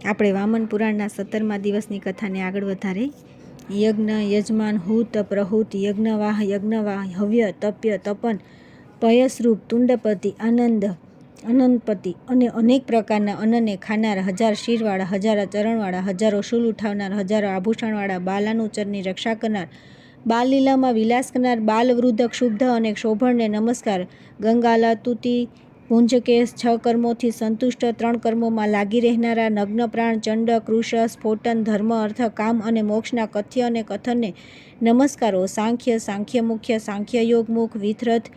આપણે વામન પુરાણના 17મા દિવસની કથાને આગળ વધારે. યજ્ઞ, યજમાન, હૂત, પ્રહૂત, યજ્ઞવાહ, હવ્ય, તપ્ય, તપન, પયસ્રૂપ, તુંડપતિ, અનંતપતિ અને અનેક પ્રકારના અન્નને ખાનાર, 1000 શિરવાળા, 1000 ચરણવાળા, 1000 શૂલ ઉઠાવનાર, 1000 આભૂષણવાળા, બાલાનુચરની રક્ષા કરનાર, બાલ લીલામાં વિલાસ કરનાર, બાલ વૃદ્ધ, ક્ષુબ્ધ અને શોભણને નમસ્કાર. ગંગાલાતુતિ, પુંજકેશ, 6 કર્મોથી સંતુષ્ટ, 3 કર્મોમાં લાગી રહેનારા, નગ્ન પ્રાણ, ચંડ, કૃશ, સ્ફોટન, ધર્મ, અર્થ, કામ અને મોક્ષના કથ્ય અને કથનને નમસ્કારો. સાંખ્ય, સાંખ્ય મુખ્ય, સાંખ્ય યોગ મુખ, વિથરથ,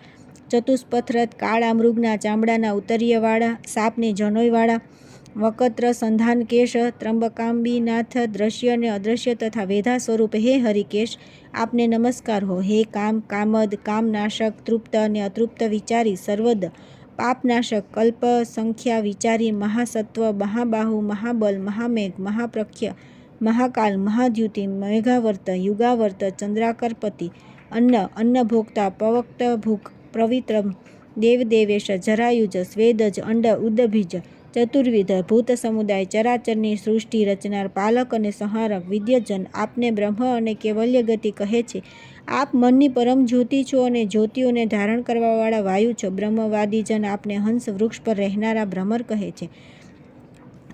ચતુષ્પથરથ, કાળા મૃગના ચામડાના ઉત્તરીયવાળા, સાપની જનોઈવાળા, વકત્ર, સંધાન કેશ, ત્રંબકાંબીનાથ, દ્રશ્ય અને અદ્રશ્ય તથા વેધા સ્વરૂપ હે હરિકેશ, આપને નમસ્કાર હો. હે કામ, કામદ, કામનાશક, તૃપ્ત અને અતૃપ્ત વિચારી, સર્વદ, પાપનાશક, કલ્પ સંખ્યા વિચારી, મહાસત્વ, મહાબાહુ, મહાબલ, મહામેઘ, મહાપ્રખ્ય, મહાકાલ, મહાદ્યુતિ, મેઘાવર્ત, યુગાવર્ત, ચંદ્રાકરપતિ, અન્નભોક્તા, પવક્ત ભૂક, પવિત્ર, દેવદેવેશ, જરાયુજ, સ્વેદજ, અંડ, ઉદભીજ, ચતુર્વિધ, ભૂત સમુદાય, ચરાચરની સૃષ્ટિ રચનાર, પાલક અને સંહારક, વિદ્યજન, આપને બ્રહ્મ અને કૈવલ્ય ગતિ કહે છે. આપ મનની પરમ જ્યોતિ છો અને જ્યોતિઓને ધારણ કરવાવાળા વાયુ છો. બ્રહ્મવાદીજન આપને હંસ વૃક્ષ પર રહેનારા ભ્રમર કહે છે.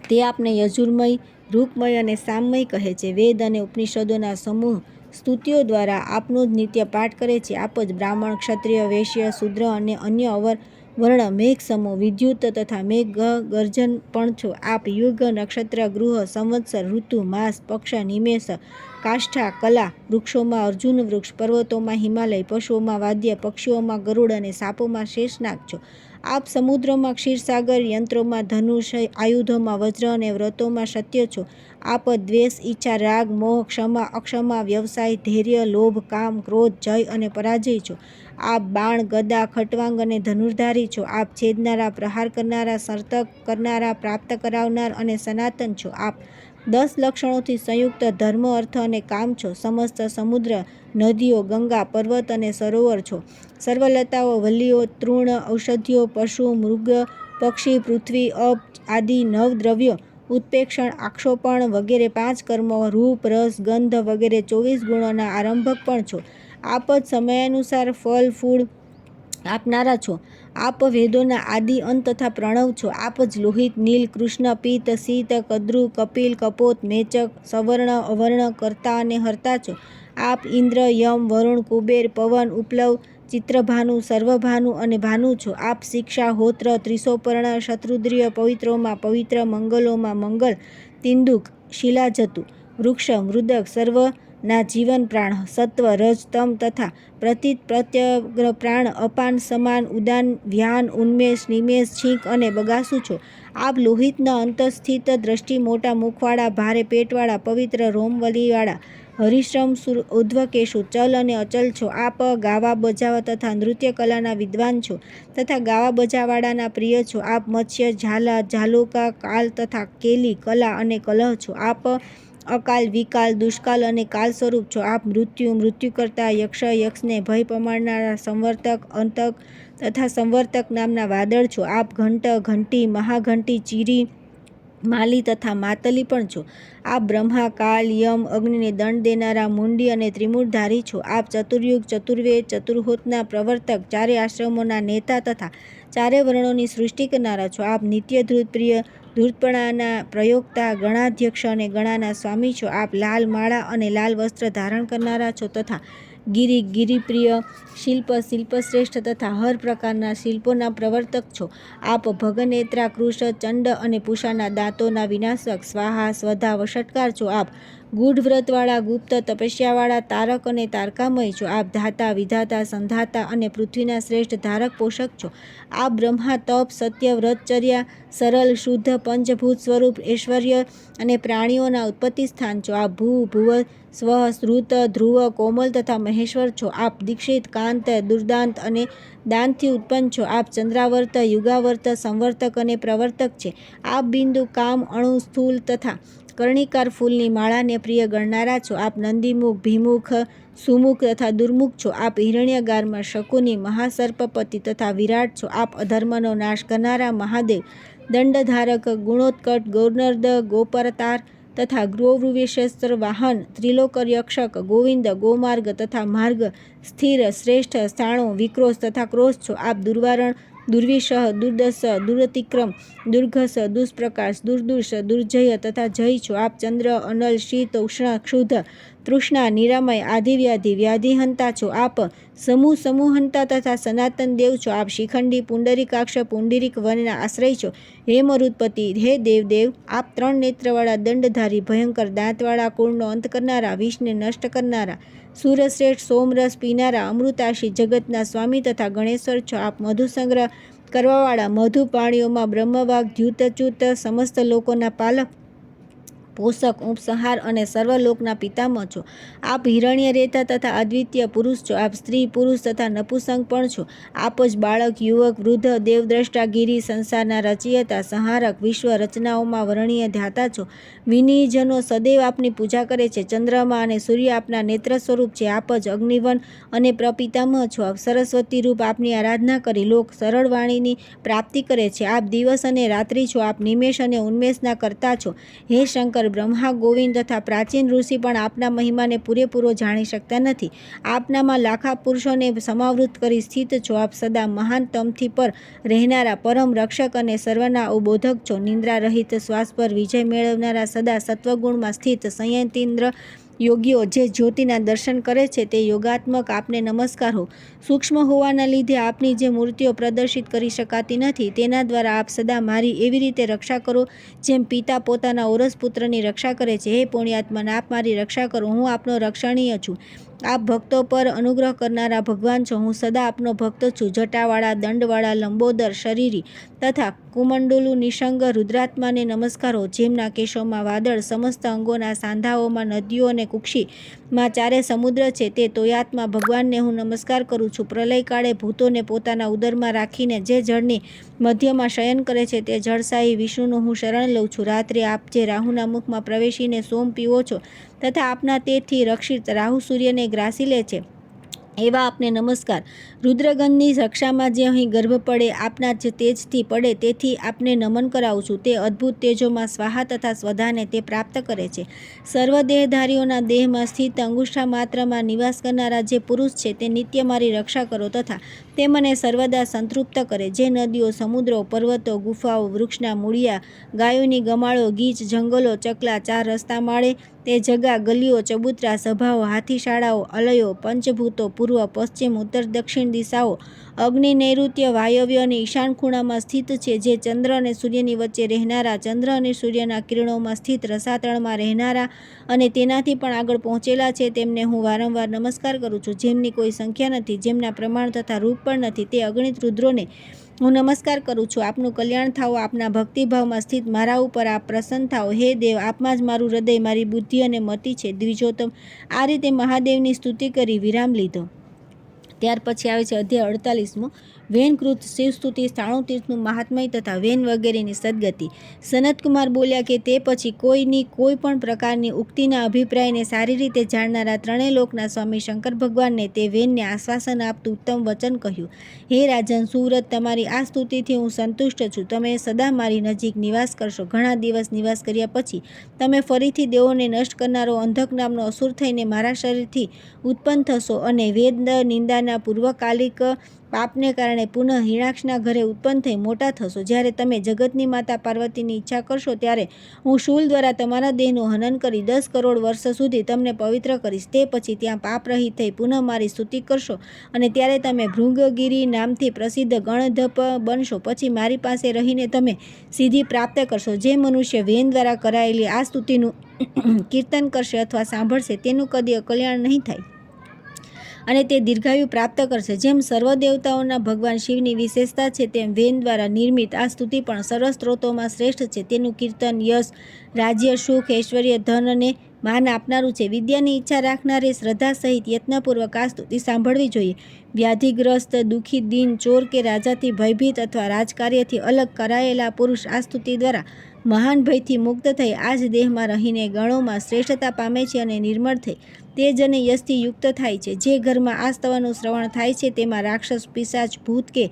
તે આપને યજુર્મય, રૂપમય અને સામમય કહે છે. વેદ અને ઉપનિષદોના સમૂહ સ્તુતિઓ દ્વારા આપનો જ નિત્ય પાઠ કરે છે. આપ જ બ્રાહ્મણ, ક્ષત્રિય, વૈશ્ય, શૂદ્ર અને અન્ય અવર વર્ણ, મેઘ સમૂહ, વિદ્યુત તથા મેઘ ગર્જન પણ છો. આપ યુગ, નક્ષત્ર, ગૃહ, સંવત્સર, ઋતુ, માસ, પક્ષ, નિમેષ, કાષ્ઠા, કલા, વૃક્ષોમાં અર્જુન વૃક્ષ, પર્વતોમાં હિમાલય, પશુઓમાં વાદ્ય, પક્ષીઓમાં ગરુડ અને સાપોમાં શેષનાગ છો. આપ સમુદ્રોમાં ક્ષીરસાગર, યંત્રોમાં ધનુષ, આયુધોમાં વજ્ર અને વ્રતોમાં સત્ય છો. આપ દ્વેષ, ઈચ્છા, રાગ, મોહ, ક્ષમા, અક્ષમા, વ્યવસાય, ધૈર્ય, લોભ, કામ, ક્રોધ, જય અને પરાજય છો. આપ બાણ, ગદા, ખટવાંગ અને ધનુર્ધારી છો. આપ છેદનારા, પ્રહાર કરનારા, સર્તક કરનારા, પ્રાપ્ત કરાવનાર અને સનાતન છો. આપ 10 લક્ષણોથી સંયુક્ત ધર્મ, અર્થ અને કામ છો. સમસ્ત સમુદ્ર, નદીઓ, ગંગા, પર્વત અને સરોવર છો. સર્વલતાઓ, વલ્લીઓ, તૃણ, ઔષધિઓ, પશુ, મૃગ, પક્ષી, પૃથ્વી, અપ આદિ 9 દ્રવ્યો, ઉત્પ્રેક્ષણ, આક્ષોપણ વગેરે 5 કર્મો, રૂપ, રસ, ગંધ વગેરે 24 ગુણોના આરંભક પણ છો. આપ જ સમયાનુસાર ફળ ફૂળ આપનારા છો. આપ વેદોના આદિ અંત તથા પ્રણવ છો. આપ જ લોહિત, નીલ, કૃષ્ણ, પિત્ત, શીત, કદ્રુ, કપિલ, કપોત, મેચક, સવર્ણ, અવર્ણ, કર્તા અને હર્તા છો. આપ ઇન્દ્ર, યમ, વરુણ, કુબેર, પવન, ઉપલવ, ચિત્રભાનુ, સર્વભાનુ અને ભાનુ છો. આપ શિક્ષા, હોત્ર, ત્રિશોપર્ણ, શત્રુદ્રિય, પવિત્રોમાં પવિત્ર, મંગલોમાં મંગલ, તિંદુક, શિલાજતુ, વૃક્ષ, મૃદક, સર્વના જીવન પ્રાણ, સત્વ, રજ, તમ તથા પ્રતીત, પ્રત્યગ્ર પ્રાણ, અપાન, સમાન, ઉદાન, વ્યાન, ઉન્મેષ, નિમેષ, છીંક અને બગાસુ છો. આપ લોહિતના અંતસ્થિત, દ્રષ્ટિ, મોટા મુખવાળા, ભારે પેટવાળા, પવિત્ર રોમવલીવાળા, હરિશ્રમ, ઉર્ધ્વકેશુ, ચલ અને અચલ છો. આપ ગાવા બજાવવા તથા નૃત્ય કલાના વિદ્વાન છો તથા ગાવા બજાવવાળાના પ્રિય છો. આપ મત્સ્ય, ઝાલા, ઝાલુકા, કાલ તથા કેલી, કલા અને કલહ છો. આપ અકાલ, વિકાલ, દુષ્કાલ અને કાલ સ્વરૂપ છો. આપ મૃત્યુ, મૃત્યુકર્તા, યક્ષ, યક્ષને ભય પમાડનારા, સંવર્તક, અંતક તથા સંવર્તક નામના વાદળ છો. આપ ઘંટ, ઘંટી, મહાઘંટી, ચીરી, માલી તથા માતલી પણ છો. આપ બ્રહ્મા, કાલ, યમ, અગ્નિને દંડ દેનારા, મુંડી અને ત્રિમૂઢધારી છો. આપ ચતુર્યુગ, ચતુર્વેદ, ચતુર્હોતના પ્રવર્તક, ચારે આશ્રમોના નેતા તથા ચારે વર્ણોની સૃષ્ટિ કરનારા છો. આપ નિત્ય ધૃત, પ્રિય, ધૂર્તપણાના પ્રયોક્તા, ગણાધ્યક્ષ અને ગણાના સ્વામી છો. આપ લાલ માળા અને લાલ વસ્ત્ર ધારણ કરનારા છો તથા ગિરિ, ગિરિપ્રિય, શિલ્પ, શિલ્પશ્રેષ્ઠ તથા હર પ્રકારના શિલ્પોના પ્રવર્તક છો. આપ ભગનેત્રા, કૃશ, ચંડ અને પૂષાના દાંતોના વિનાશક, સ્વાહા, સ્વધા, વષટકાર છો. આપ ગૂઢ વ્રતવાળા, ગુપ્ત તપસ્યાવાળા, તારક અને તારકામય છો. આપ ધાતા, વિધાતા, સંધાતા અને પૃથ્વીના શ્રેષ્ઠ ધારક પોષક છો. આપ બ્રહ્મા, તપ, સત્ય, વ્રતચર્યા, સરલ, શુદ્ધ, પંચભૂત સ્વરૂપ, ઐશ્વર્ય અને પ્રાણીઓના ઉત્પત્તિ સ્થાન છો. આપ ભૂ, ભુવ, સ્વ, શ્રુત, ધ્રુવ, કોમલ તથા મહેશ્વર છો. આપ દીક્ષિત, કાંત, દુર્દાંત અને દાનથી ઉત્પન્ન છો. આપ ચંદ્રાવર્ત, યુગાવર્ત, સંવર્તક અને પ્રવર્તક છે. આપ બિંદુ, કામ, અણુ, સ્થૂલ તથા કર્ણિકાર ફૂલની માળાને પ્રિય ગણનારા છો. આપ નંદીમુખ, ભીમુખ, સુમુખ તથા દુર્મુખ છો. આપ હિરણ્યગારમાં શકુની, મહાસર્પપતિ તથા વિરાટ છો. આપ અધર્મનો નાશ કરનારા મહાદેવ દંડધારક, ગુણોત્કટ, ગૌર્નર્દ, ગોપરતાર તથા ગૃહવૃવેશસ્ત્ર વાહન, ત્રિલોકયક્ષક, ગોવિંદ, ગોમાર્ગ તથા માર્ગ, સ્થિર, શ્રેષ્ઠ, સ્થાણો, વિક્રોશ તથા ક્રોશ છો. આપ દુર્વારણ, દુર્વિષહ, દુર્દશ, દુરતિક્રમ, દુર્ઘસ, દુષ્પ્રકાશ, દુર્દુષ, દુર્જય તથા જય છો. આપ ચંદ્ર, અનલ, શીત, ઉષ્ણ, ક્ષુધ, તૃષ્ણા, નિરામય, આધિવ્યાધિ, વ્યાધિહંતા છો. આપ સમૂહંતા તથા સનાતન દેવ છો. આપ શિખંડી, પુંડરીકાક્ષ, પુંડરીક વનના આશ્રય છો. હે મરુત્પતિ, હે દેવદેવ, આપ 3 નેત્રવાળા, દંડધારી, ભયંકર દાંતવાળા, કુળનો અંત કરનારા, વિષને નષ્ટ કરનારા, સુરશ્રેષ્ઠ, સોમરસ પીનારા, અમૃતાશી, જગતના સ્વામી તથા ગણેશ્વર છો. આપ મધુ સંગ્રહ કરવાવાળા, મધુ પાણીઓમાં બ્રહ્મવાગ, દ્યુતચ્યુત, સમસ્ત લોકોના પાલક, પોષક, ઉપસંહાર અને સર્વલોકના પિતામહ છો. આપ હિરણ્ય રેતા તથા અદ્વિતીય પુરુષ છો. આપ સ્ત્રી, પુરુષ તથા નપુંસક પણ છો. આપ જ બાળક, યુવક, વૃદ્ધ, દેવદ્રષ્ટા, ગિરી, સંસારના રચયિતા, સંહારક, વિશ્વ રચનાઓમાં વર્ણનીય ધ્યાતા છો. વિનયીજનો સદૈવ આપની પૂજા કરે છે. ચંદ્રમા અને સૂર્ય આપના નેત્ર સ્વરૂપ છે. આપ જ અગ્નિવન અને પ્રપિતામહ છો. આપ સરસ્વતી રૂપ આપની આરાધના કરી લોક સરળ વાણીની પ્રાપ્તિ કરે છે. આપ દિવસ અને રાત્રિ છો. આપ નિમેષ અને ઉન્મેષના કર્તા છો. હે શંકર, બ્રહ્મા, ગોવિંદ તથા પ્રાચીન ઋષિ પણ આપના મહિમાને પૂરેપૂરો જાણી શકતા નથી. આપનામાં લાખા પુરુષોને સમાવૃત કરી સ્થિત છો. આપ સદા મહાન તમથી પર રહેનારા, પરમ રક્ષક અને સર્વના ઉબોધક છો. નિંદ્રા રહિત, શ્વાસ પર વિજય મેળવનારા, સદા સત્વગુણમાં સ્થિત સંયતીન્દ્ર યોગીઓ જે જ્યોતિના દર્શન કરે છે તે યોગાત્મક આપને નમસ્કાર હો. સૂક્ષ્મ હોવાના લીધે આપની જે મૂર્તિઓ પ્રદર્શિત કરી શકાતી નથી તેના દ્વારા આપ સદા મારી એવી રીતે રક્ષા કરો જેમ પિતા પોતાના ઔરસ પુત્રની રક્ષા કરે છે. હે પુણ્યાત્મન, આપ મારી રક્ષા કરો. હું આપનો રક્ષણીય છું. આપ ભક્તો પર અનુગ્રહ કરનારા ભગવાન છો. હું સદા આપનો ભક્ત છું. જટાવાળા, દંડવાળા, લંબોદર શરીરી તથા કુમંડુલુ નિશંગ રુદ્રાત્માને નમસ્કાર હો. જેમના કેશોમાં વાદળ, સમસ્ત અંગોના સાંધાઓમાં નદીઓ અને કુક્ષીમાં ચારે સમુદ્ર છે તે તોયાત્મા ભગવાનને હું નમસ્કાર કરું છું. પ્રલયકાળે ભૂતોને પોતાના ઉદરમાં રાખીને જે જળની મધ્યમાં શયન કરે છે તે જળશાહી વિષ્ણુનું હું શરણ લઉં છું. રાત્રે આપ જે રાહુના મુખમાં પ્રવેશીને સોમ પીવો છો તથા આપના તેજથી રક્ષિત રાહુ સૂર્યને ગ્રાસી લે છે એવા આપને નમસ્કાર. રુદ્રગણની રક્ષામાં જે અહીં ગર્ભ પડે આપના જ તેજથી પડે તેથી આપને નમન કરાવું છું. તે અદ્ભુત તેજોમાં સ્વાહા તથા સ્વધાને તે પ્રાપ્ત કરે છે. સર્વ દેહધારીઓના દેહમાં સ્થિત અંગુષ્ઠા માત્રમાં નિવાસ કરનારા જે પુરુષ છે તે નિત્ય મારી રક્ષા કરો તથા તે મને સર્વદા સંતૃપ્ત કરે. જે નદીઓ, સમુદ્રો, પર્વતો, ગુફાઓ, વૃક્ષના મૂળિયા, ગાયોની ગમાળો, ગીચ, જંગલો, ચકલા, 4 રસ્તા માળે, તે જગા, ગલીઓ, ચબૂતરા, સભાઓ, હાથીશાળાઓ, અલયો, પંચભૂતો, પૂર્વ, પશ્ચિમ, ઉત્તર, દક્ષિણ દિશાઓ, અગ્નિ, નૈઋત્ય, વાયવ્ય અને ઈશાન ખૂણામાં સ્થિત છે. જે ચંદ્ર અને સૂર્યની વચ્ચે રહેનારા, ચંદ્ર અને સૂર્યના કિરણોમાં સ્થિત રસાતળમાં રહેનારા અને તેનાથી પણ આગળ પહોંચેલા છે તેમને હું વારંવાર નમસ્કાર કરું છું. જેમની કોઈ સંખ્યા નથી, જેમના પ્રમાણ તથા રૂપ પણ નથી, તે અગણિત રુદ્રોને હું નમસ્કાર કરું છું. આપનું કલ્યાણ થાઓ. આપના ભક્તિભાવમાં સ્થિત મારા ઉપર આપ પ્રસન્ન થાઓ. હે દેવ, આપમાં જ મારું હૃદય, મારી બુદ્ધિ અને મતિ છે. દ્વિજોત્તમ આ રીતે મહાદેવની સ્તુતિ કરી વિરામ લીધો. ત્યાર પછી આવે છે અધ્યાય 48મો, વેનકૃત શિવસ્તુતિ, સ્થાણુ તીર્થનું મહાત્મય તથા વેન વગેરેની સદગતિ. સનતકુમાર બોલ્યા કે તે પછી કોઈની કોઈ પણ પ્રકારની ઉક્તિના અભિપ્રાયને સારી રીતે જાણનારા ત્રણેય લોકના સ્વામી શંકર ભગવાનને તે વેનને આશ્વાસન આપતું ઉત્તમ વચન કહ્યું. હે રાજન સુવ્રત, તમારી આ સ્તુતિથી હું સંતુષ્ટ છું. તમે સદા મારી નજીક નિવાસ કરશો. ઘણા દિવસ નિવાસ કર્યા પછી તમે ફરીથી દેવોને નષ્ટ કરનારો અંધક નામનો અસુર થઈને મારા શરીરથી ઉત્પન્ન થશો અને વેદ નિંદાના પૂર્વકાલિક પાપને કારણે પુનઃ હિરણાક્ષના ઘરે ઉત્પન્ન થઈ મોટા થશો. જ્યારે તમે જગતની માતા પાર્વતીની ઈચ્છા કરશો ત્યારે હું શૂલ દ્વારા તમારા દેહનું હનન કરી 10 કરોડ વર્ષ સુધી તમને પવિત્ર કરીશ. તે પછી ત્યાં પાપરહિત થઈ પુનઃ મારી સ્તુતિ કરશો અને ત્યારે તમે ભૃંગગિરી નામથી પ્રસિદ્ધ ગણધપ બનશો. પછી મારી પાસે રહીને તમે સિદ્ધિ પ્રાપ્ત કરશો. જે મનુષ્ય વેન દ્વારા કરાયેલી આ સ્તુતિનું કીર્તન કરશે અથવા સાંભળશે તેનું કદી કલ્યાણ નહીં થાય અને તે દીર્ઘાયુ પ્રાપ્ત કરશે. જેમ સર્વ દેવતાઓના ભગવાન શિવની વિશેષતા છે તેમ વેન દ્વારા નિર્મિત આ સ્તુતિ પણ સર્વ સ્ત્રોતોમાં શ્રેષ્ઠ છે. તેનું કીર્તન યશ, રાજ્ય, સુખ, ઐશ્વર્ય, ધન અને માન આપનારું છે. વિદ્યાની ઈચ્છા રાખનારે શ્રદ્ધા સહિત યત્નપૂર્વક આ સ્તુતિ સાંભળવી જોઈએ. વ્યાધિગ્રસ્ત, દુઃખી, દીન, ચોર કે રાજાથી ભયભીત અથવા રાજકાર્યથી અલગ કરાયેલા પુરુષ આ સ્તુતિ દ્વારા મહાન ભયથી મુક્ત થઈ આ જ દેહમાં રહીને ગણોમાં શ્રેષ્ઠતા પામે છે અને નિર્મળ થઈ તેજ અને યશથી યુક્ત થાય છે. જે ઘરમાં આ સ્તવનું શ્રવણ થાય છે તેમાં રાક્ષસ, પિશાચ, ભૂત કે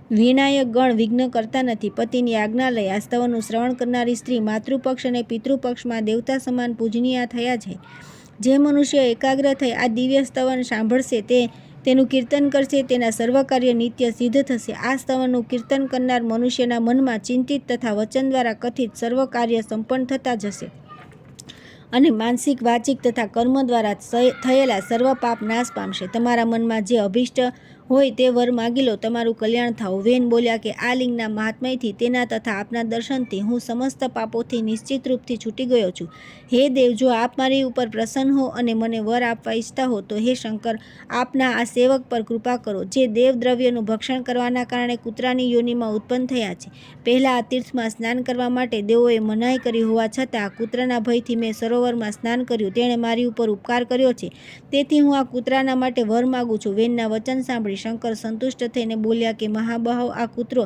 વિનાયક ગણ વિઘ્ન કરતા નથી. પતિની આજ્ઞા લઈ આ સ્તવનું શ્રવણ કરનારી સ્ત્રી માતૃપક્ષ અને પિતૃપક્ષમાં દેવતા સમાન પૂજનીય થયા છે. જે મનુષ્ય એકાગ્ર થઈ આ દિવ્ય સ્તવન સાંભળશે, તેનું કીર્તન કરશે, તેના સર્વ કાર્ય નિત્ય સિદ્ધ થશે. આ સ્તવનનું કીર્તન કરનાર મનુષ્યના મનમાં ચિંતિત તથા વચન દ્વારા કથિત સર્વ કાર્ય સંપન્ન થતા જશે અને માનસિક, વાચિક તથા કર્મ દ્વારા થયેલા સર્વ પાપ નાશ પામશે. તમારા મનમાં જે અભિષ્ટ હોય તે વર માગી લો, તમારું કલ્યાણ થાવ. વેન બોલ્યા કે આ લિંગના મહાત્મયથી, તેના તથા આપના દર્શનથી હું સમસ્ત પાપોથી નિશ્ચિત રૂપથી છૂટી ગયો છું. હે દેવ, જો આપ મારી ઉપર પ્રસન્ન હો અને મને વર આપવા ઈચ્છતા હો તો હે શંકર, આપના આ સેવક પર કૃપા કરો, જે દેવ દ્રવ્યનું ભક્ષણ કરવાના કારણે કૂતરાની યોનિમાં ઉત્પન્ન થયા છે. પહેલાં આ તીર્થમાં સ્નાન કરવા માટે દેવોએ મનાઈ કરી હોવા છતાં કૂતરાના ભયથી મેં સરોવરમાં સ્નાન કર્યું. તેણે મારી ઉપર ઉપકાર કર્યો છે, તેથી હું આ કૂતરાના માટે વર માગું છું. વેનના વચન સાંભળી શંકર સંતુષ્ટ થઈને બોલ્યા કે મહાબાહો, આ કૂતરો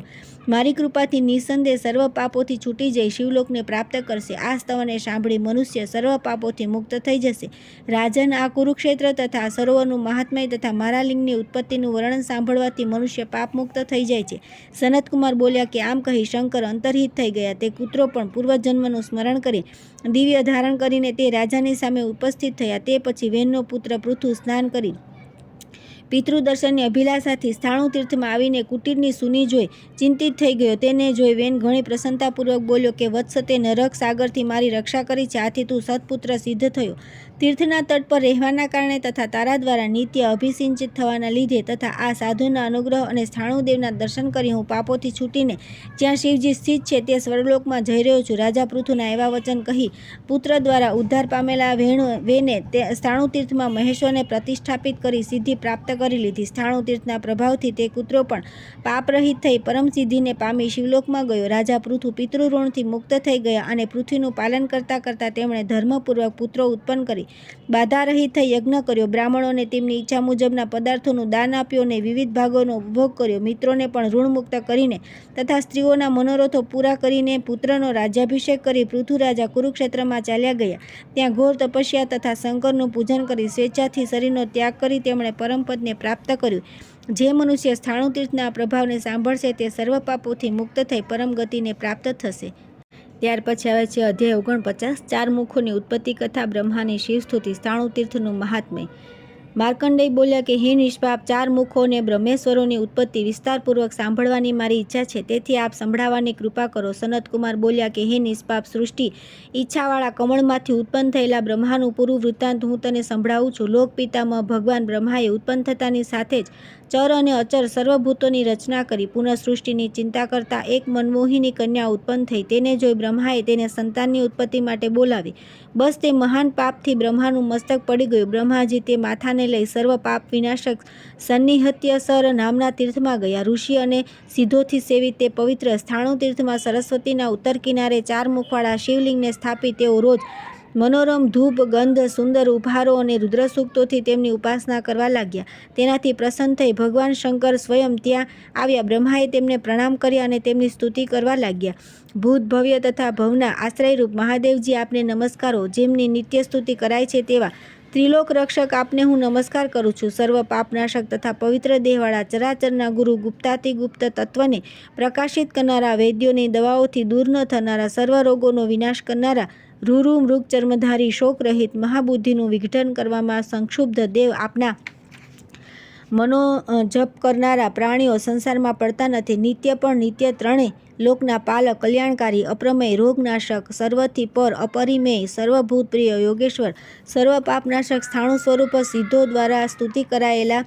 મારી કૃપાથી નિસંદેહ સર્વ પાપોથી છૂટી જઈ શિવલોકને પ્રાપ્ત કરશે. આ સ્તવને સાંભળી મનુષ્ય સર્વ પાપોથી મુક્ત થઈ જશે. રાજન, આ કુરુક્ષેત્ર તથા આ સરોવરનું મહાત્મય તથા મારા લિંગની ઉત્પત્તિનું વર્ણન સાંભળવાથી મનુષ્ય પાપ મુક્ત થઈ જાય છે. સનતકુમાર બોલ્યા કે આમ કહી શંકર અંતર્હિત થઈ ગયા. તે કૂતરો પણ પૂર્વજન્મનું સ્મરણ કરી દિવ્ય ધારણ કરીને તે રાજાની સામે ઉપસ્થિત થયા. તે પછી વેનનો પુત્ર પૃથુ સ્નાન કરી પિતૃદર્શનની અભિલાષાથી સ્થાણુ તીર્થમાં આવીને કુટીરની સૂની જોઈ ચિંતિત થઈ ગયો. તેને જોઈ વેન ઘણી પ્રસન્નતાપૂર્વક બોલ્યો કે વત્સ, તે નરક સાગરથી મારી રક્ષા કરી છે, આથી તું સત્પુત્ર સિદ્ધ થયો. તીર્થના તટ પર રહેવાના કારણે તથા તારા દ્વારા નિત્ય અભિસિંચિત થવાના લીધે તથા આ સાધુના અનુગ્રહ અને સ્થાણુદેવના દર્શન કરી હું પાપોથી છૂટીને જ્યાં શિવજી સ્થિત છે તે સ્વર્ગલોકમાં જઈ રહ્યો છું. રાજા પૃથુના એવા વચન કહી પુત્ર દ્વારા ઉદ્ધાર પામેલા વેને તે સ્થાણુ તીર્થમાં મહેશ્વરને પ્રતિષ્ઠાપિત કરી સિદ્ધિ પ્રાપ્ત કરી લીધી. સ્થાણુ તીર્થના પ્રભાવથી તે કૂતરો પણ પાપરહિત થઈ પરમ સિદ્ધિને પામી શિવલોકમાં ગયો. રાજા પૃથુ પિતૃઋણથી મુક્ત થઈ ગયા અને પૃથ્વીનું પાલન કરતાં કરતાં તેમણે ધર્મપૂર્વક પુત્રો ઉત્પન્ન કરી બાધા રહિત થઈ યજ્ઞ કર્યો. બ્રાહ્મણોને તેમની ઈચ્છા મુજબના પદાર્થોનું દાન આપ્યું અને વિવિધ ભાગોનો ઉપભોગ કર્યો. મિત્રોને પણ ઋણમુક્ત કરીને તથા સ્ત્રીઓના મનોરથો પૂરા કરીને પુત્રનો રાજ્યાભિષેક કરી પૃથુ રાજા કુરુક્ષેત્રમાં ચાલ્યા ગયા. ત્યાં ઘોર તપસ્યા તથા શંકરનું પૂજન કરી સ્વેચ્છાથી શરીરનો ત્યાગ કરી તેમણે પરમપદને પ્રાપ્ત કર્યું. જે મનુષ્ય સ્થાણુ તીર્થના પ્રભાવને સાંભળશે તે સર્વ પાપોથી મુક્ત થઈ પરમ ગતિને પ્રાપ્ત થશે. ત્યાર પછી આવે છે અધ્યાય 49, 4 મુખોની ઉત્પત્તિ કથા, બ્રહ્માની શિવસ્તુતિ, સ્થાણુ તીર્થનું મહાત્મ્ય. માર્કંડેય બોલ્યા કે હે નિષ્પાપ, 4 મુખો અને બ્રહ્મેશ્વરોની ઉત્પત્તિ વિસ્તારપૂર્વક સાંભળવાની મારી ઈચ્છા છે, તેથી આપ સંભળાવવાની કૃપા કરો. સનતકુમાર બોલ્યા કે હે નિષ્પાપ, સૃષ્ટિ ઈચ્છાવાળા કમળમાંથી ઉત્પન્ન થયેલા બ્રહ્માનું પૂરું વૃત્તાંત હું તને સંભળાવું છું. લોક પિતામહ ભગવાન બ્રહ્માએ ઉત્પન્ન થતાની સાથે જ ચર અને અચર સર્વભૂતોની રચના કરી. પુનઃ સૃષ્ટિની ચિંતા કરતા એક મનમોહિની કન્યા ઉત્પન્ન થઈ. તેને જોઈ બ્રહ્માએ તેને સંતાનની ઉત્પત્તિ માટે બોલાવી. બસ તે મહાન પાપથી બ્રહ્માનું મસ્તક પડી ગયું. બ્રહ્માજી તે માથાને લઈ સર્વ પાપ વિનાશક સન્નિહત્યસર નામના તીર્થમાં ગયા. ઋષિ અને સિદ્ધોથી સેવિત તે પવિત્ર સ્થાણુ તીર્થમાં સરસ્વતીના ઉત્તર કિનારે 4 મુખવાળા શિવલિંગને સ્થાપી તેઓ રોજ મનોરમ ધૂપ, ગંધ, સુંદર ઉપહારો અને રુદ્રસૂક્તોથી તેમની ઉપાસના કરવા લાગ્યા. તેનાથી પ્રસન્ન થઈ ભગવાન શંકર સ્વયં ત્યાં આવ્યા. બ્રહ્માએ તેમને પ્રણામ કર્યા અને તેમની સ્તુતિ કરવા લાગ્યા. ભૂત, ભવ્ય તથા ભવના આશ્રયરૂપ મહાદેવજી, આપને નમસ્કારો. જેમની નિત્ય સ્તુતિ કરાય છે તેવા ત્રિલોક રક્ષક, આપને હું નમસ્કાર કરું છું. સર્વ પાપનાશક તથા પવિત્ર દેહવાળા ચરાચરના ગુરુ, ગુપ્તાતિગુપ્ત તત્વને પ્રકાશિત કરનારા, વૈદ્યોની દવાઓથી દૂર ન થનારા, સર્વ રોગોનો વિનાશ કરનારા, રૂરુ મૃગ ચર્મધારી, શોક રહિત, મહાબુદ્ધિનું વિઘટન કરવામાં સંક્ષુબ્ધ દેવ, આપના મનો જપ કરનારા પ્રાણીઓ સંસારમાં પડતા નથી. નિત્ય પણ નિત્ય, ત્રણેય લોકના પાલક, કલ્યાણકારી, અપ્રમેય, રોગનાશક, સર્વથી પર, અપરિમેય, સર્વભૂતપ્રિય, યોગેશ્વર, સર્વ પાપનાશક, સ્થાણુ સ્વરૂપ, સિદ્ધો દ્વારા સ્તુતિ કરાયેલા,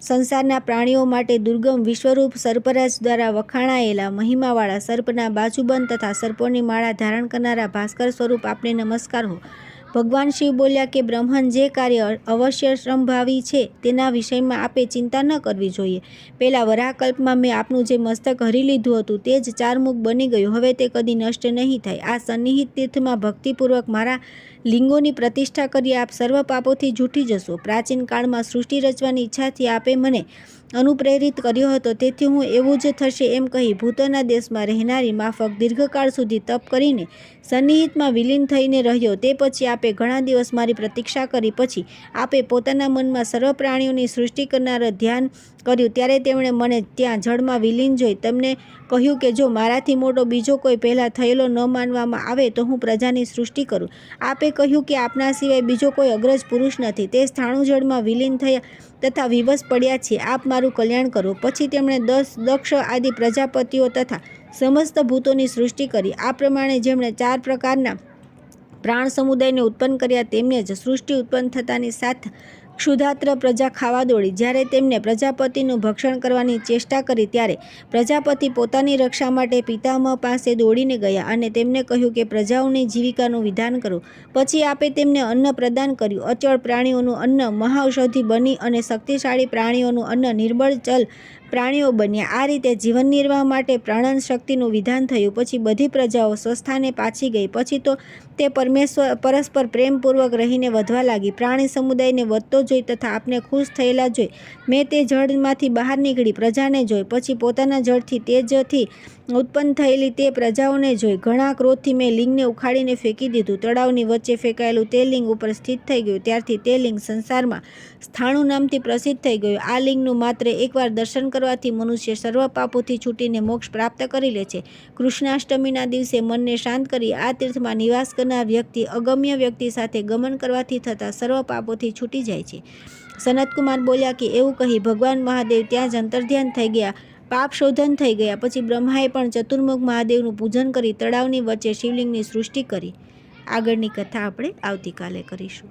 સંસારના પ્રાણીઓ માટે દુર્ગમ, વિશ્વરૂપ, સર્પરાજ દ્વારા વખાણાયેલા, મહિમાવાળા, સર્પના બાજુબંધ તથા સર્પોની માળા ધારણ કરનારા ભાસ્કર સ્વરૂપ, આપને નમસ્કાર હો. ભગવાન શિવ બોલ્યા કે બ્રહ્મન, જે કાર્ય અવશ્ય શ્રમભાવી છે તેના વિષયમાં આપે ચિંતા ન કરવી જોઈએ. પહેલાં વરાહકલ્પમાં મેં આપનું જે મસ્તક હરી લીધું હતું તે જ 4 મુખ બની ગયું. હવે તે કદી નષ્ટ નહીં થાય. આ સન્નિહિત તીર્થમાં ભક્તિપૂર્વક મારા લિંગોની પ્રતિષ્ઠા કરી આપ સર્વ પાપોથી જૂટી જશો. પ્રાચીન કાળમાં સૃષ્ટિ રચવાની ઈચ્છાથી આપે મને અનુપ્રેરિત કર્યો હતો, તેથી હું એવું જ થશે એમ કહી ભૂતોના દેશમાં રહેનારી માફક દીર્ઘકાળ સુધી તપ કરીને સન્નિહિતમાં વિલીન થઈને રહ્યો. તે પછી આપે ઘણા દિવસ મારી પ્રતીક્ષા કરી. પછી આપે પોતાના મનમાં સર્વ પ્રાણીઓની સૃષ્ટિ કરનાર ધ્યાન કર્યું. ત્યારે તેમણે મને ત્યાં જળમાં વિલીન જોઈ તેમને કહ્યું કે જો મારાથી મોટો બીજો કોઈ પહેલાં થયેલો ન માનવામાં આવે તો હું પ્રજાની સૃષ્ટિ કરું. આપે કહ્યું કે આપના સિવાય બીજો કોઈ અગ્રજ પુરુષ નથી. તે સ્થાણુ જળમાં વિલીન થયા તથા વિવશ પડ્યા છીએ. આપ મારું કલ્યાણ કરો. પછી તેમણે દક્ષ આદિ પ્રજાપતિઓ તથા સમસ્ત ભૂતોની સૃષ્ટિ કરી. આ પ્રમાણે જેમણે 4 પ્રકારના પ્રાણ સમુદાયને ઉત્પન્ન કર્યા તેમને જ સૃષ્ટિ ઉત્પન્ન થતાની સાથે ક્ષુધાત્ર પ્રજા ખાવા દોડી. જ્યારે તેમને પ્રજાપતિનું ભક્ષણ કરવાની ચેષ્ટા કરી ત્યારે પ્રજાપતિ પોતાની રક્ષા માટે પિતામહ પાસે દોડીને ગયા અને તેમને કહ્યું કે પ્રજાઓની જીવિકાનું વિધાન કરો. પછી આપે તેમને અન્ન પ્રદાન કર્યું. અચળ પ્રાણીઓનું અન્ન મહાઔષધિ બની અને શક્તિશાળી પ્રાણીઓનું અન્ન નિર્બળ ચલ પ્રાણીઓ બન્યા. આ રીતે જીવન નિર્વાહ માટે પ્રાણન શક્તિનું વિધાન થયું. પછી બધી પ્રજાઓ સ્વસ્થાને પાછી ગઈ. પછી તો તે પરસ્પર પ્રેમપૂર્વક રહીને વધવા લાગી. પ્રાણી સમુદાયને વધતો જોઈ તથા આપને ખુશ થયેલા જોઈ મેં તે જળમાંથી બહાર નીકળી પ્રજાને જોઈ. પછી પોતાના જળથી તેજથી ઉત્પન્ન થયેલી તે પ્રજાઓને જોઈ. ઘણા ક્રોધથી મેં લિંગને ઉખાડીને ફેંકી દીધું. તળાવની વચ્ચે ફેંકાયેલું તે લિંગ ઉપર સ્થિત થઈ ગયું. ત્યારથી તે લિંગ સંસારમાં સ્થાણુ નામથી પ્રસિદ્ધ થઈ ગયું. આ લિંગનું માત્ર એકવાર દર્શન કરવાથી મનુષ્ય સર્વ પાપોથી છૂટીને મોક્ષ પ્રાપ્ત કરી લે છે. કૃષ્ણાષ્ટમીના દિવસે મનને શાંત કરી આ તીર્થમાં નિવાસ કરનાર વ્યક્તિ અગમ્ય વ્યક્તિ સાથે ગમન કરવાથી થતા સર્વ પાપોથી છૂટી જાય છે. સનતકુમાર બોલ્યા કે એવું કહી ભગવાન મહાદેવ ત્યાં જ અંતર્ધ્યાન થઈ ગયા. પાપ શોધન થઈ ગયા. પછી બ્રહ્માએ પણ ચતુર્મુખ મહાદેવનું પૂજન કરી તળાવની વચ્ચે શિવલિંગની સૃષ્ટિ કરી. આગળની કથા આપણે આવતીકાલે કરીશું.